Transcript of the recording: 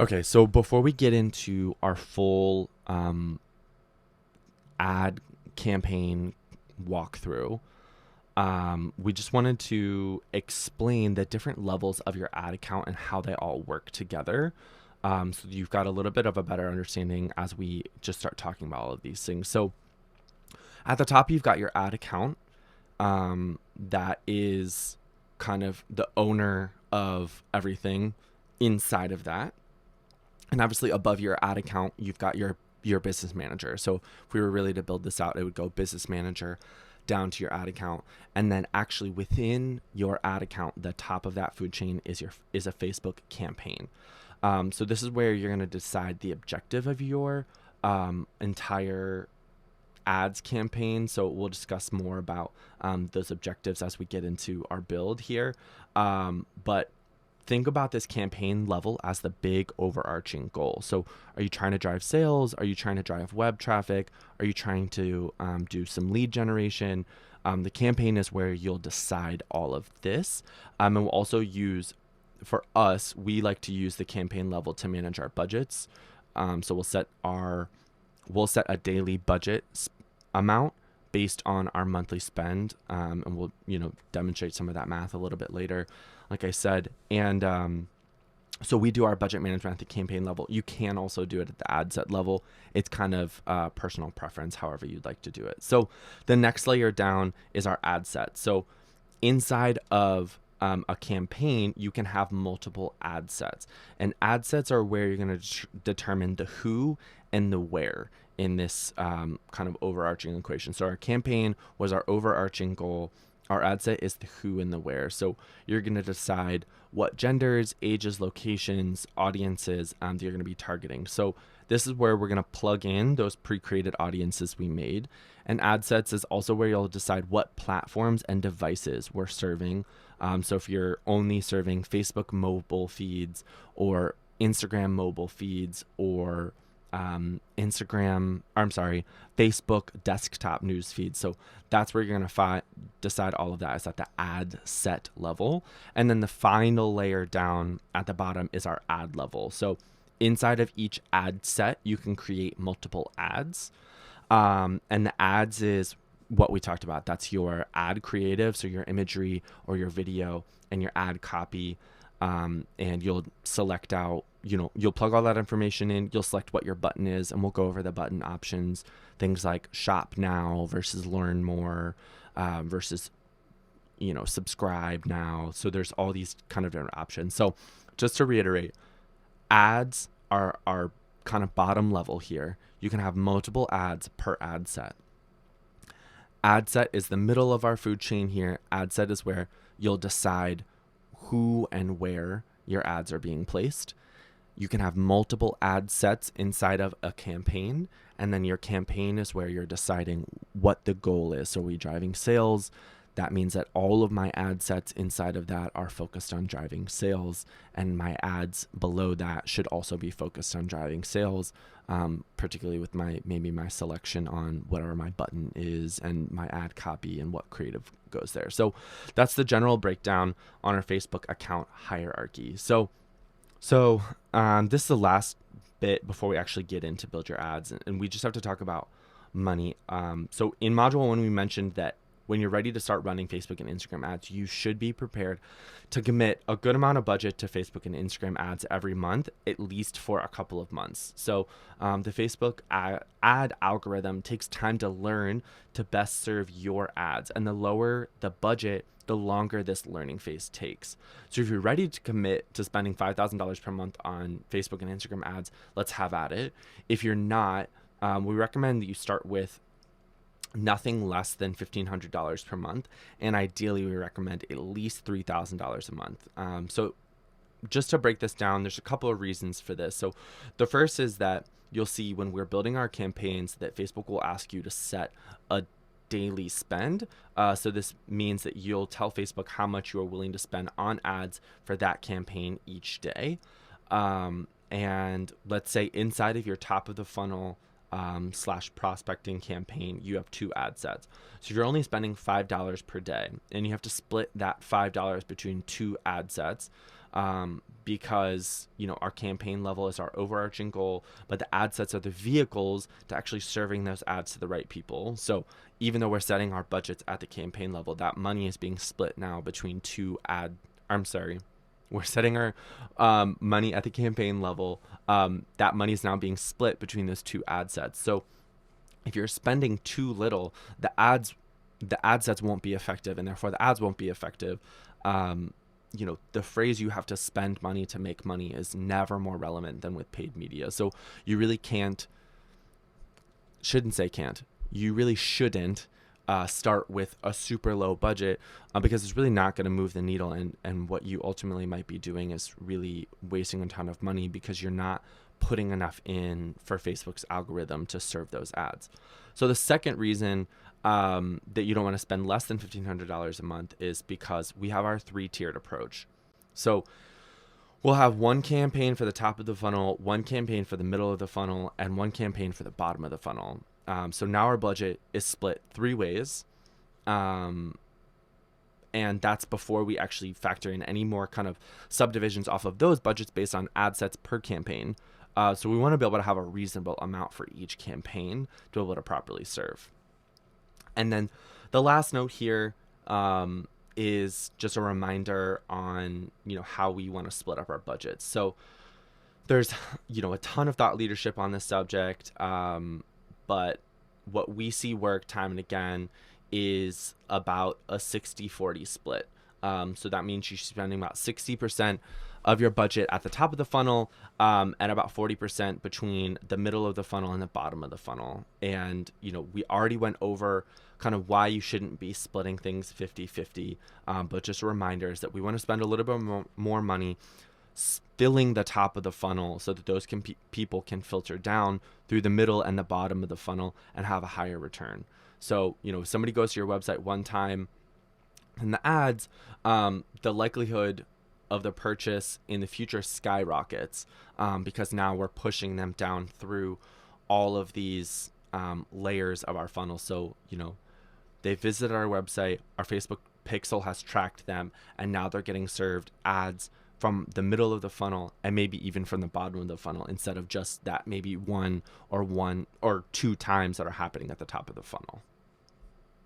Okay, so before we get into our full ad campaign walkthrough, we just wanted to explain the different levels of your ad account and how they all work together. So you've got a little bit of a better understanding as we just start talking about all of these things. So at the top, you've got your ad account, that is kind of the owner of everything inside of that. And obviously above your ad account, you've got your business manager. So if we were really to build this out, it would go business manager down to your ad account. And then actually within your ad account, the top of that food chain is a Facebook campaign. So this is where you're going to decide the objective of your entire ads campaign. So we'll discuss more about those objectives as we get into our build here. But think about this campaign level as the big overarching goal. So are you trying to drive sales? Are you trying to drive web traffic? Are you trying to do some lead generation? The campaign is where you'll decide all of this. And we'll also use, for us, we like to use the campaign level to manage our budgets. So we'll set a daily budget amount based on our monthly spend. And we'll, demonstrate some of that math a little bit later, like I said. And so we do our budget management at the campaign level. You can also do it at the ad set level. It's kind of personal preference, however you'd like to do it. So the next layer down is our ad set. So inside of a campaign, you can have multiple ad sets. And ad sets are where you're going to determine the who and the where in this kind of overarching equation. So our campaign was our overarching goal. Our ad set is the who and the where. So you're going to decide what genders, ages, locations, audiences that you're going to be targeting. So this is where we're going to plug in those pre-created audiences we made. And ad sets is also where you'll decide what platforms and devices we're serving. So if you're only serving Facebook mobile feeds or Instagram mobile feeds or Facebook desktop news feed. So that's where you're going to decide all of that is at the ad set level. And then the final layer down at the bottom is our ad level. So inside of each ad set, you can create multiple ads. And the ads is what we talked about. That's your ad creative, so your imagery or your video and your ad copy. And you'll select out, you'll plug all that information in, you'll select what your button is, and we'll go over the button options, things like shop now versus learn more, versus, subscribe now. So there's all these kind of different options. So just to reiterate, ads are kind of bottom level here. You can have multiple ads per ad set. Ad set is the middle of our food chain here. Ad set is where you'll decide who and where your ads are being placed. You can have multiple ad sets inside of a campaign, and then your campaign is where you're deciding what the goal is. So are we driving sales? That means that all of my ad sets inside of that are focused on driving sales, and my ads below that should also be focused on driving sales, particularly with maybe my selection on whatever my button is and my ad copy and what creative goes there. So that's the general breakdown on our Facebook account hierarchy. So this is the last bit before we actually get into build your ads, and we just have to talk about money. So in module 1, we mentioned that when you're ready to start running Facebook and Instagram ads, you should be prepared to commit a good amount of budget to Facebook and Instagram ads every month, at least for a couple of months. So the Facebook ad algorithm takes time to learn to best serve your ads. And the lower the budget, the longer this learning phase takes. So if you're ready to commit to spending $5,000 per month on Facebook and Instagram ads, let's have at it. If you're not, we recommend that you start with nothing less than $1,500 per month. And ideally, we recommend at least $3,000 a month. So just to break this down, there's a couple of reasons for this. So the first is that you'll see when we're building our campaigns that Facebook will ask you to set a daily spend. So this means that you'll tell Facebook how much you are willing to spend on ads for that campaign each day. And let's say inside of your top of the funnel / prospecting campaign, you have 2 ad sets. So you're only spending $5 per day, and you have to split that $5 between 2 ad sets. because, our campaign level is our overarching goal, but the ad sets are the vehicles to actually serving those ads to the right people. So even though we're setting our budgets at the campaign level, that money is being split now between we're setting our money at the campaign level. That money is now being split between those two ad sets. So if you're spending too little, the ad sets won't be effective, and therefore the ads won't be effective. The phrase "you have to spend money to make money" is never more relevant than with paid media. So you really you really shouldn't start with a super low budget, because it's really not going to move the needle, and what you ultimately might be doing is really wasting a ton of money because you're not putting enough in for Facebook's algorithm to serve those ads. So the second reason that you don't want to spend less than $1,500 a month is because we have our 3-tiered approach. So we'll have one campaign for the top of the funnel, one campaign for the middle of the funnel, and one campaign for the bottom of the funnel. So now our budget is split 3 ways. And that's before we actually factor in any more kind of subdivisions off of those budgets based on ad sets per campaign. So we want to be able to have a reasonable amount for each campaign to be able to properly serve. And then the last note here is just a reminder on, how we want to split up our budgets. So there's, a ton of thought leadership on this subject. But what we see work time and again is about a 60-40 split. So that means you're spending about 60% of your budget at the top of the funnel, and about 40% between the middle of the funnel and the bottom of the funnel. And, we already went over kind of why you shouldn't be splitting things 50-50. But just a reminder is that we want to spend a little bit more money filling the top of the funnel so that those people can filter down through the middle and the bottom of the funnel and have a higher return. So, if somebody goes to your website one time and the ads, the likelihood of the purchase in the future skyrockets, because now we're pushing them down through all of these layers of our funnel. So, they visited our website, our Facebook pixel has tracked them, and now they're getting served ads from the middle of the funnel and maybe even from the bottom of the funnel, instead of just that maybe one or 2 times that are happening at the top of the funnel.